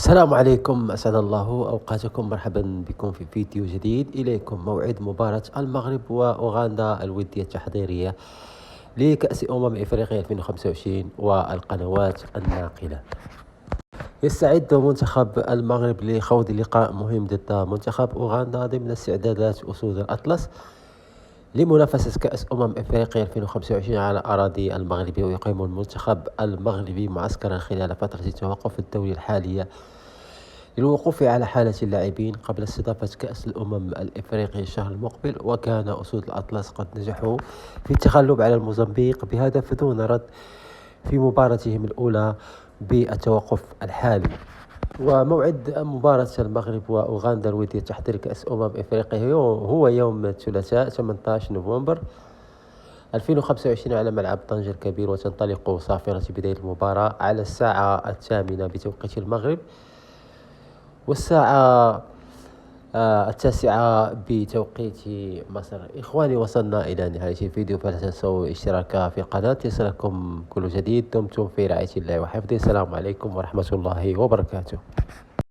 السلام عليكم، أسعد الله أوقاتكم. مرحبا بكم في فيديو جديد. إليكم موعد مباراة المغرب وأوغندا الودية التحضيرية لكأس إفريقيا 2025 والقنوات الناقلة. يستعد منتخب المغرب لخوض لقاء مهم ضد منتخب أوغندا ضمن استعدادات أسود الأطلس لمنافسة كأس إفريقيا 2025 على أراضي المغرب. ويقيم المنتخب المغربي معسكرا خلال فترة التوقف الدولي الحالية للوقوف على حالة اللاعبين قبل استضافة كأس الإفريقية الشهر المقبل. وكان أسود الأطلس قد نجحوا في التغلب على الموزمبيق بهدف دون رد في مباراتهم الأولى بالتوقف الحالي. وموعد مباراة المغرب وأوغندا الودية تحضير كأس إفريقيا هو يوم الثلاثاء 18 نوفمبر 2025 على ملعب طنجة الكبير. وتنطلق صافرة بداية المباراة على الساعة 8 بتوقيت المغرب والساعة 9 بتوقيت مصر. إخواني، وصلنا إلى نهاية الفيديو، فلا تنسوا الاشتراك في القناة يصلكم كل جديد. دمتم في رعاية الله وحفظه. السلام عليكم ورحمة الله وبركاته.